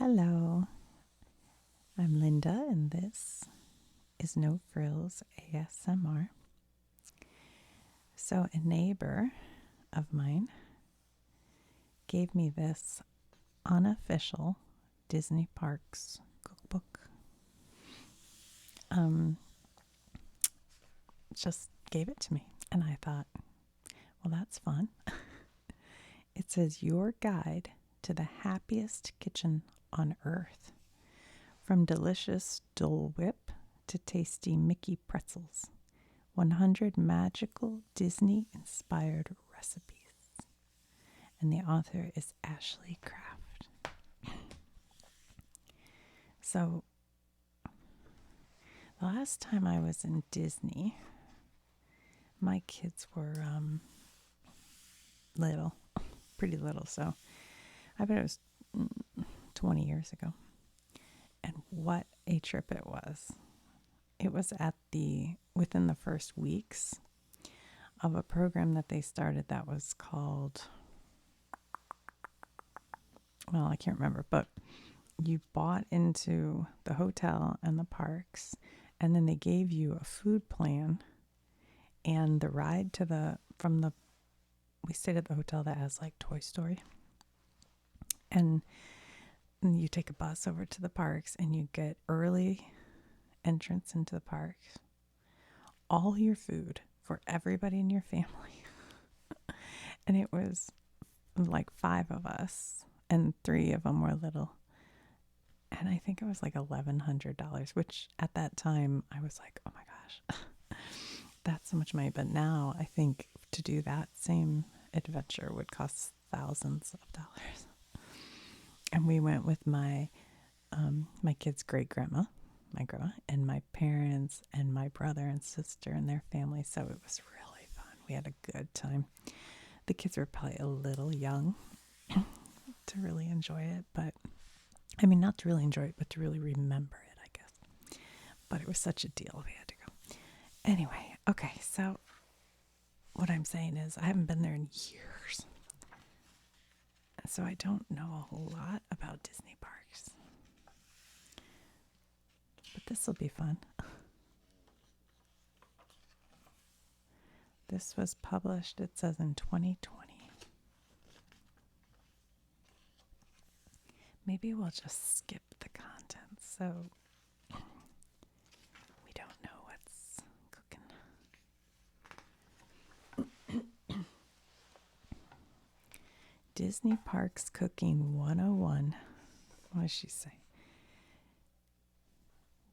Hello, I'm Linda, and this is No Frills ASMR. So, a neighbor of mine gave me this unofficial Disney Parks cookbook. Just gave it to me, and I thought, well, that's fun. It says, Your Guide to the Happiest Kitchen on Earth. From delicious Dole Whip to tasty Mickey pretzels, 100 magical Disney-inspired recipes. And the author is Ashley Kraft. So, the last time I was in Disney, my kids were little, pretty little, so I bet it was 20 years ago. And what a trip it was. It was within the first weeks of a program that they started that was called, well, I can't remember, but you bought into the hotel and the parks, and then they gave you a food plan and the ride we stayed at the hotel that has like Toy Story. And you take a bus over to the parks and you get early entrance into the parks. All your food for everybody in your family. And it was like 5 of us, and 3 of them were little. And I think it was like $1,100, which at that time I was like, oh my gosh, that's so much money. But now I think to do that same adventure would cost thousands of dollars. And we went with my kid's great grandma, my grandma, and my parents, and my brother and sister and their family. So it was really fun. We had a good time. The kids were probably a little young to really enjoy it, but I mean, not to really enjoy it, but to really remember it, I guess. But it was such a deal. We had to go. Anyway, okay, so what I'm saying is I haven't been there in years. So I don't know a whole lot about Disney parks. But this will be fun. This was published, it says, in 2020. Maybe we'll just skip the content so we don't know what's cooking. Disney Parks Cooking 101. What does she say?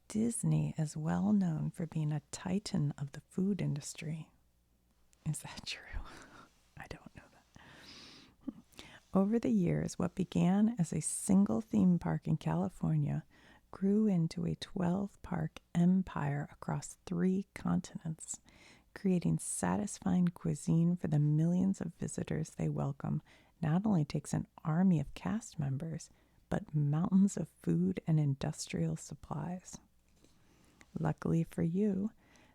Disney is well known for being a titan of the food industry. Is that true? I don't know that. Over the years, what began as a single theme park in California grew into a 12-park empire across 3 continents, creating satisfying cuisine for the millions of visitors they welcome. Not only takes an army of cast members, but mountains of food and industrial supplies. Luckily for you,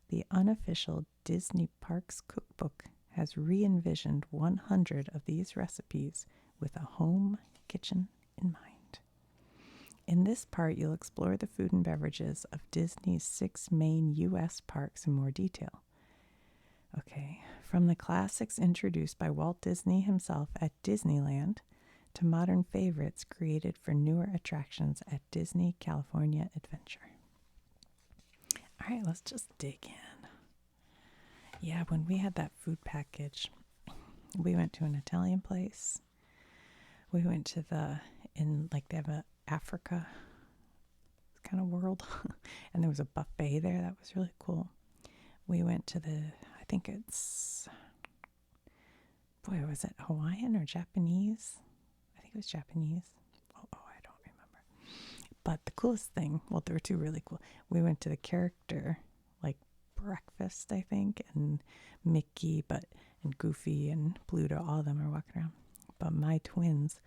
the Unofficial Disney Parks Cookbook has re-envisioned 100 of these recipes with a home kitchen in mind. In this part, you'll explore the food and beverages of Disney's 6 main U.S. parks in more detail. Okay, from the classics introduced by Walt Disney himself at Disneyland to modern favorites created for newer attractions at Disney California Adventure. All right, let's just dig in. Yeah, when we had that food package, we went to an Italian place. We went to they have a Africa kind of world, and there was a buffet there that was really cool. We went to I think it's, was it Hawaiian or Japanese? I think it was Japanese. I don't remember. But the coolest thing, well, there were 2 really cool. We went to the character, breakfast, I think, and Mickey, and Goofy and Pluto, all of them are walking around. But my twins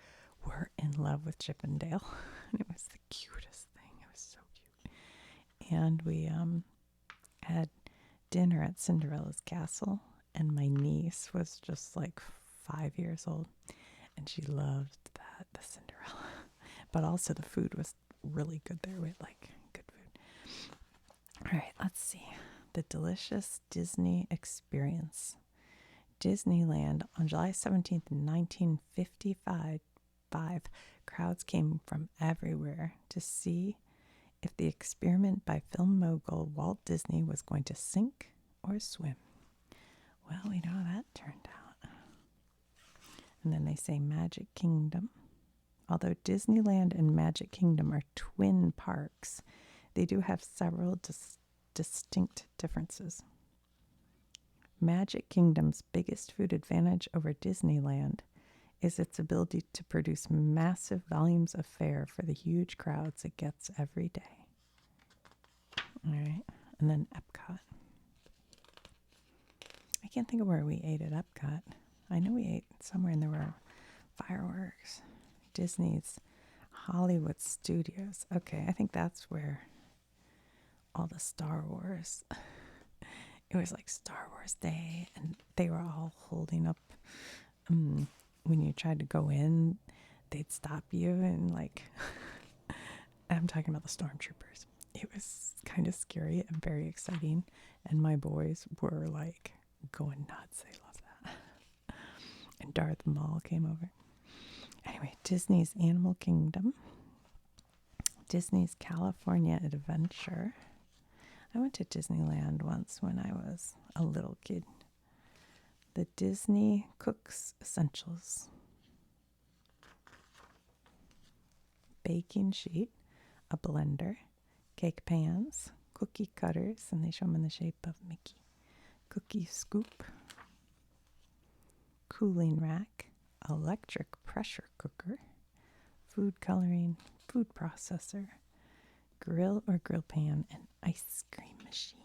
were in love with Chip and Dale, and it was the cutest thing. It was so cute. And we had dinner at Cinderella's castle, and my niece was just 5 years old, and she loved the Cinderella. but also the food was really good there. We had like good food. All right, let's see. The delicious Disney experience. Disneyland on July 17th, 1955, crowds came from everywhere to see if the experiment by film mogul Walt Disney was going to sink or swim. Well, we know how that turned out. And then they say Magic Kingdom. Although Disneyland and Magic Kingdom are twin parks, they do have several distinct differences. Magic Kingdom's biggest food advantage over Disneyland is its ability to produce massive volumes of fare for the huge crowds it gets every day. All right, and then Epcot. I can't think of where we ate at Epcot. I know we ate somewhere and there were fireworks. Disney's Hollywood Studios. Okay, I think that's where all the Star Wars. It was like Star Wars Day, and they were all holding up. When you tried to go in, they'd stop you and like. I'm talking about the stormtroopers. It was kind of scary and very exciting, and my boys were like going nuts. They loved that. And Darth Maul came over. Anyway, Disney's Animal Kingdom. Disney's California Adventure. I went to Disneyland once when I was a little kid. The Disney Cook's Essentials. Baking sheet, a blender, cake pans, cookie cutters, and they show them in the shape of Mickey. Cookie scoop, cooling rack, electric pressure cooker, food coloring, food processor, grill or grill pan, and ice cream machine.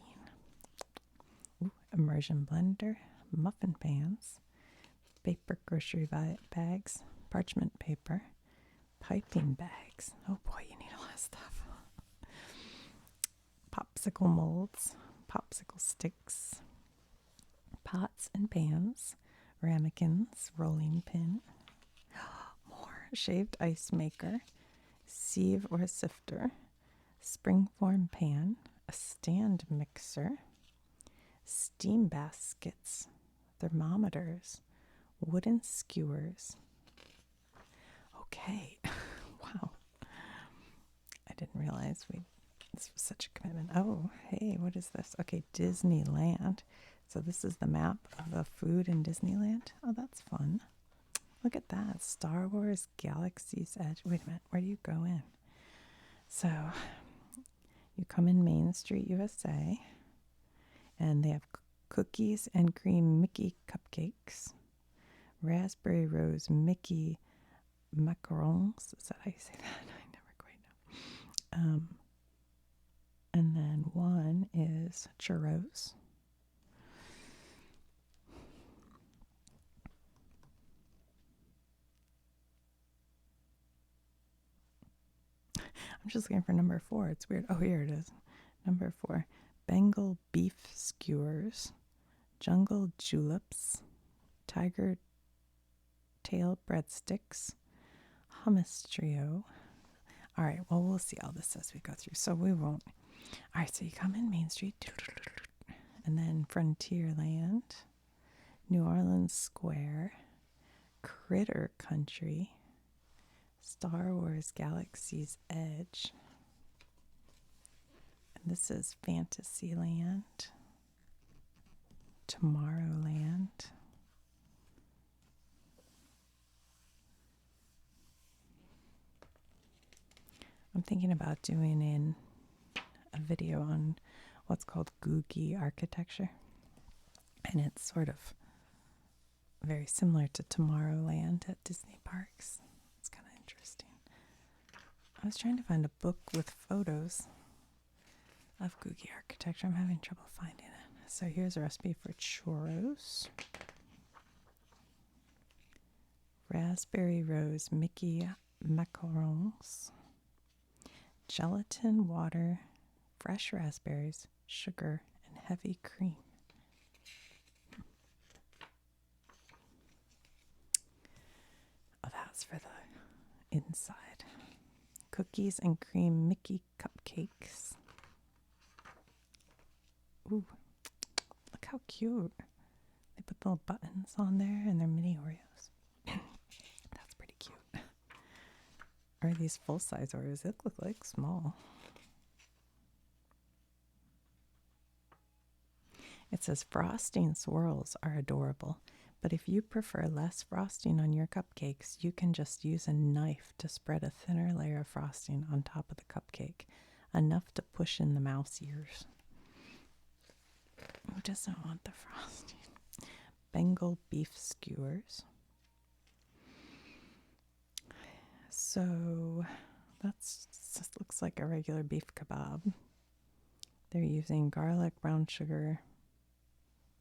Immersion blender, muffin pans, paper grocery bags, parchment paper, piping bags. Oh boy, you need a lot of stuff. Popsicle molds, popsicle sticks, pots and pans, ramekins, rolling pin, more shaved ice maker, sieve or sifter, springform pan, a stand mixer, steam baskets, thermometers, wooden skewers. Okay, wow. I didn't realize this was such a commitment. Oh, hey, what is this? Okay, Disneyland. So this is the map of the food in Disneyland. Oh, that's fun. Look at that. Star Wars Galaxy's Edge. Wait a minute. Where do you go in? So you come in Main Street, USA, and they have cookies and cream Mickey cupcakes, raspberry rose Mickey macarons. Is that how you say that? I never quite know. And then one is churros. I'm just looking for number 4. It's weird. Oh, here it is. Number 4. Bengal beef skewers, jungle juleps, tiger tail breadsticks, hummus trio. All right, well, we'll see all this as we go through, so we won't. All right, so you come in Main Street, and then Frontierland, New Orleans Square, Critter Country, Star Wars Galaxy's Edge, and this is Fantasyland, Tomorrowland, I'm thinking about doing a video on what's called Googie architecture, and it's sort of very similar to Tomorrowland at Disney parks. It's kind of interesting. I was trying to find a book with photos of Googie architecture. I'm having trouble finding it. So here's a recipe for churros. Raspberry rose Mickey macarons. Gelatin, water, fresh raspberries, sugar, and heavy cream. Oh, that's for the inside. cookies and cream Mickey cupcakes. Ooh, look how cute. They put the little buttons on there and they're mini Oreos. That's pretty cute. Or these full-size Oreos. They look like small. It says frosting swirls are adorable, but if you prefer less frosting on your cupcakes, you can just use a knife to spread a thinner layer of frosting on top of the cupcake, enough to push in the mouse ears. Who doesn't want the frosting? Bengal beef skewers. So that's just looks like a regular beef kebab. They're using garlic, brown sugar,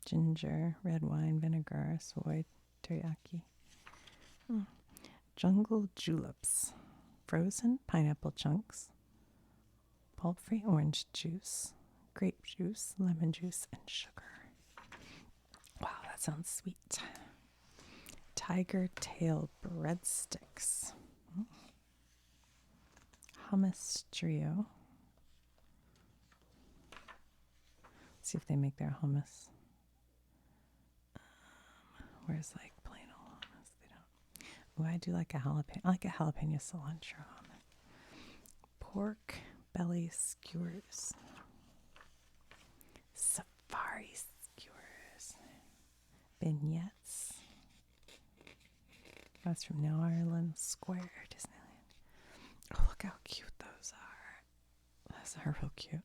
ginger, red wine, vinegar, soy, teriyaki. Jungle juleps. Frozen pineapple chunks. Pulp-free orange juice. Grape juice, lemon juice, and sugar. Wow, that sounds sweet. Tiger tail breadsticks. Hummus trio. Let's see if they make their hummus. Where's like plain old hummus? They don't. Oh, I do like a jalapeno. I like a jalapeno cilantro on it. Pork belly skewers. Safari skewers. Vignettes. That's from New Ireland Square, Disneyland. Oh, look how cute those are. Those are real cute.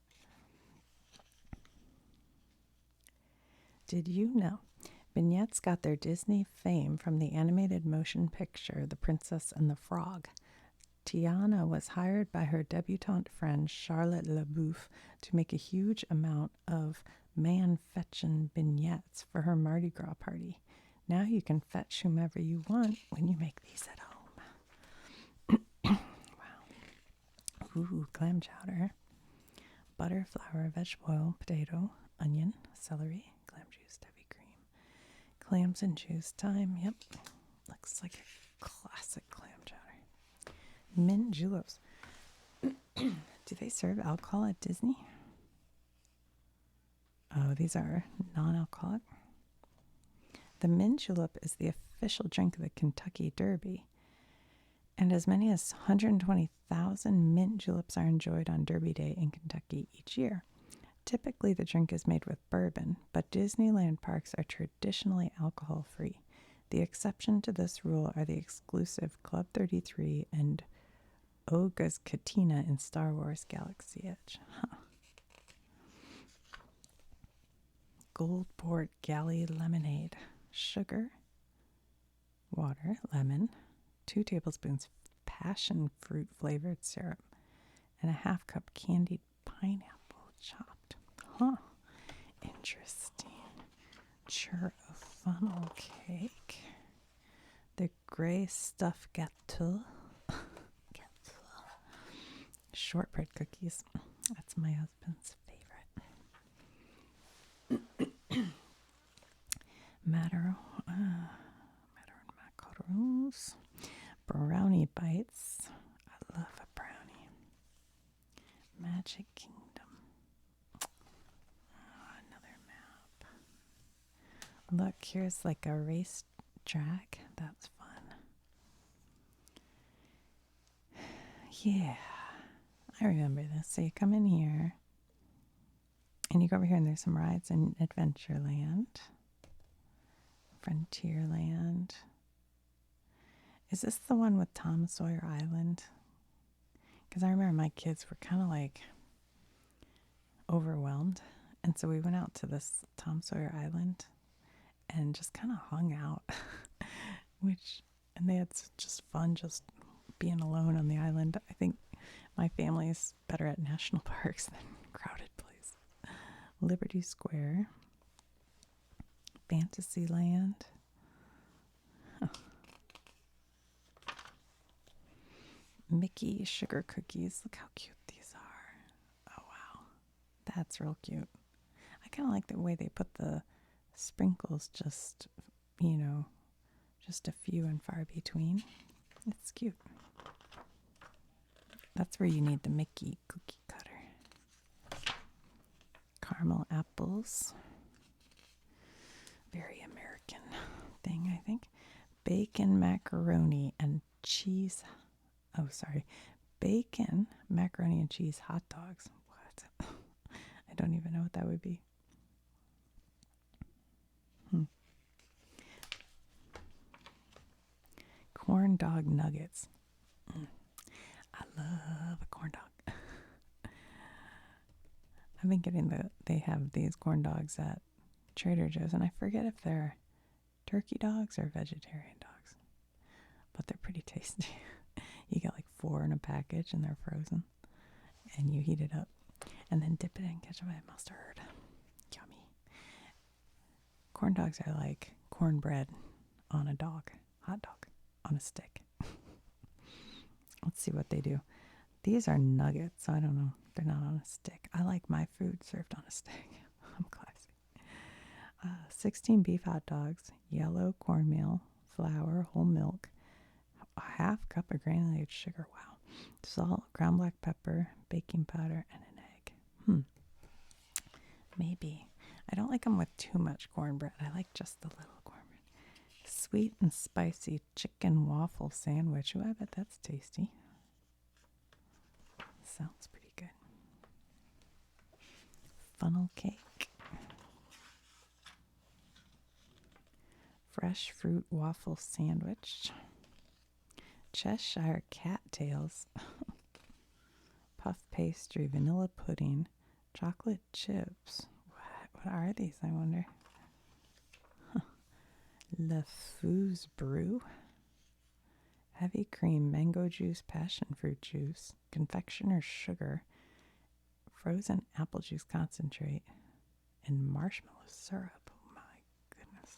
Did you know vignettes got their Disney fame from the animated motion picture The Princess and the Frog? Tiana was hired by her debutante friend Charlotte LaBouffe to make a huge amount of man-fetchin' vignettes for her Mardi Gras party. Now you can fetch whomever you want when you make these at home. Wow. Ooh, clam chowder. Butter, flour, vegetable oil, potato, onion, celery, clam juice, heavy cream. Clams and juice time. Yep. Looks like a classic clam chowder. Mint juleps. Do they serve alcohol at Disney? Oh, these are non-alcoholic. The mint julep is the official drink of the Kentucky Derby, and as many as 120,000 mint juleps are enjoyed on Derby Day in Kentucky each year. Typically, the drink is made with bourbon, but Disneyland parks are traditionally alcohol-free. The exception to this rule are the exclusive Club 33 and Oga's Katina in Star Wars Galaxy Edge. Huh. Goldport Galley Lemonade. Sugar, water, lemon, 2 tablespoons passion fruit flavored syrup, and a half cup candied pineapple chopped. Huh. Interesting. Churro funnel cake. The gray stuff gâteau. Shortbread cookies. That's my husband's favorite. Macaron macarons. Brownie bites. I love a brownie. Magic Kingdom. Oh, another map. Look, here's like a race track. That's fun. Yeah, I remember this. So you come in here and you go over here and there's some rides in Adventureland. Frontierland. Is this the one with Tom Sawyer Island? Because I remember my kids were kind of like overwhelmed. And so we went out to this Tom Sawyer Island and just kind of hung out. And they had just fun just being alone on the island. I think my family is better at national parks than crowded places. Liberty Square. Fantasyland. Huh. Mickey sugar cookies. Look how cute these are. Oh, wow. That's real cute. I kind of like the way they put the sprinkles just, just a few and far between. It's cute. That's where you need the Mickey cookie cutter. Caramel apples. Very American thing, I think. Bacon, macaroni, and cheese. Oh, sorry. Bacon, macaroni, and cheese hot dogs. What? I don't even know what that would be. Corn dog nuggets. I love a corn dog. I've been getting they have these corn dogs at Trader Joe's, and I forget if they're turkey dogs or vegetarian dogs, but they're pretty tasty. You get like 4 in a package, and they're frozen, and you heat it up, and then dip it in ketchup and mustard. Yummy. Corn dogs are like cornbread on a dog, hot dog on a stick. Let's see what they do. These are nuggets, so I don't know. They're not on a stick. I like my food served on a stick. I'm classy. 16 beef hot dogs, yellow cornmeal, flour, whole milk, a half cup of granulated sugar. Wow. Salt, ground black pepper, baking powder, and an egg. Maybe. I don't like them with too much cornbread. I like just the little cornbread. Sweet and spicy chicken waffle sandwich. Oh, I bet that's tasty. Sounds pretty good. Funnel cake. Fresh fruit waffle sandwich. Cheshire cattails. Puff pastry, vanilla pudding, chocolate chips. What are these, I wonder? Le Fou's Brew. Heavy cream, mango juice, passion fruit juice, confectioner's sugar, frozen apple juice concentrate, and marshmallow syrup. Oh my goodness.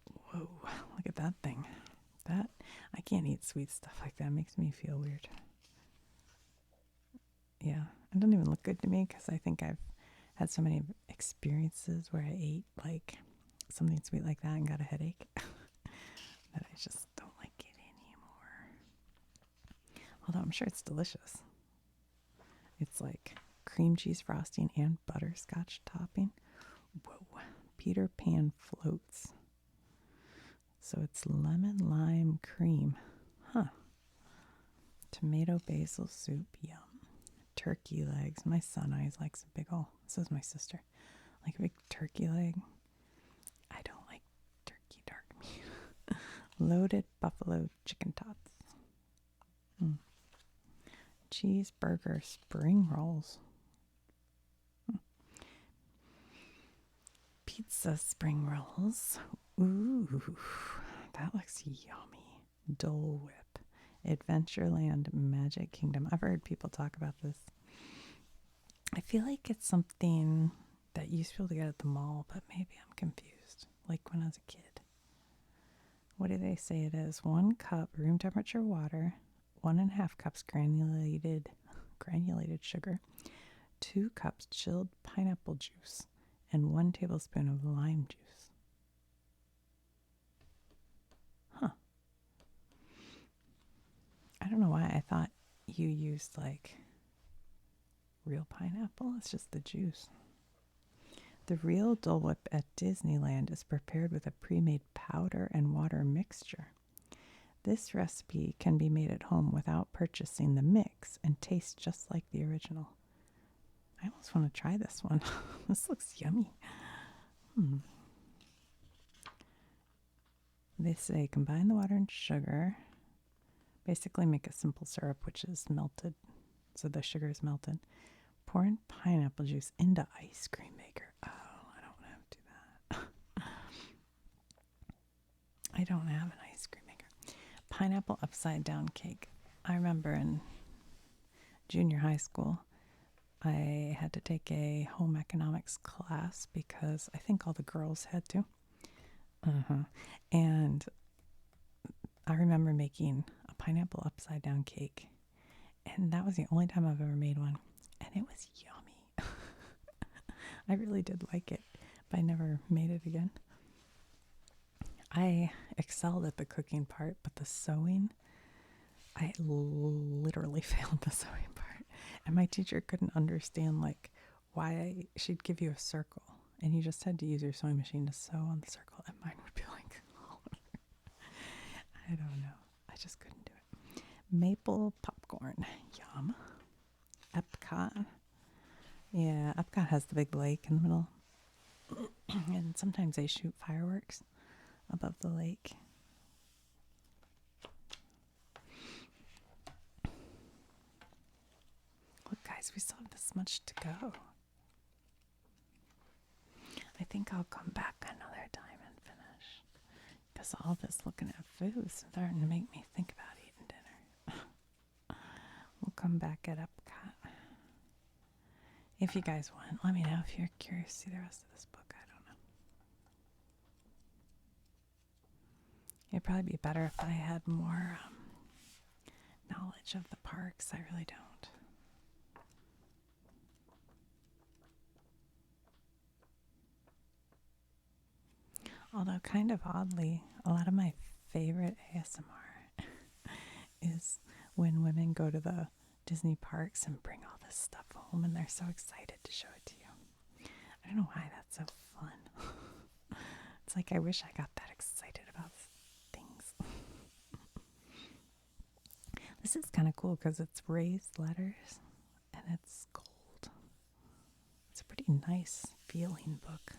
Whoa, look at that thing. I can't eat sweet stuff like that. It makes me feel weird. Yeah, it doesn't even look good to me because I think I've had so many experiences where I ate like something sweet like that and got a headache that I just don't like it anymore. Although I'm sure it's delicious. It's like cream cheese frosting and butterscotch topping. Whoa, Peter Pan floats. So it's lemon lime cream. Tomato basil soup, yum. Turkey legs. My son always likes a big ol'. So does my sister. Like a big turkey leg. I don't like turkey dark meat. Loaded buffalo chicken tots. Cheeseburger spring rolls. Pizza spring rolls. Ooh, that looks yummy. Dole Whip. Adventureland Magic Kingdom. I've heard people talk about this. I feel like it's something that you used to be able to get at the mall, but maybe I'm confused. Like when I was a kid. What do they say it is? 1 cup room temperature water, 1.5 cups granulated sugar, 2 cups chilled pineapple juice, and 1 tablespoon of lime juice. I don't know why I thought you used like real pineapple. It's just the juice. The real Dole Whip at Disneyland is prepared with a pre-made powder and water mixture. This recipe can be made at home without purchasing the mix and tastes just like the original. I almost want to try this one. This looks yummy. They say combine the water and sugar. Basically make a simple syrup which is melted, so the sugar is melted. Pour in pineapple juice into ice cream maker. Oh, I don't want to do that. I don't have an ice cream maker. Pineapple upside down cake. I remember in junior high school, I had to take a home economics class because I think all the girls had to. And I remember making a pineapple upside down cake. And that was the only time I've ever made one. And it was yummy. I really did like it, but I never made it again. I excelled at the cooking part, but the sewing, I literally failed the sewing part. And my teacher couldn't understand, like, why she'd give you a circle and you just had to use your sewing machine to sew on the circle. And mine would be like, I don't know. I just couldn't do it. Maple popcorn. Yum. Epcot. Yeah, Epcot has the big lake in the middle. And sometimes they shoot fireworks above the lake. Look, guys, we still have this much to go. I think I'll come back another time and finish. Because all this looking at food is starting to make me think about eating dinner. We'll come back at Epcot. If you guys want, let me know if you're curious to see the rest of this book. I don't know. It'd probably be better if I had more knowledge of the parks. I really don't. Although, kind of oddly, a lot of my favorite ASMR is when women go to the Disney parks and bring all this stuff home and they're so excited to show it to you. I don't know why that's so fun. It's like I wish I got that excited about things. This is kind of cool because it's raised letters and it's gold. It's a pretty nice feeling book.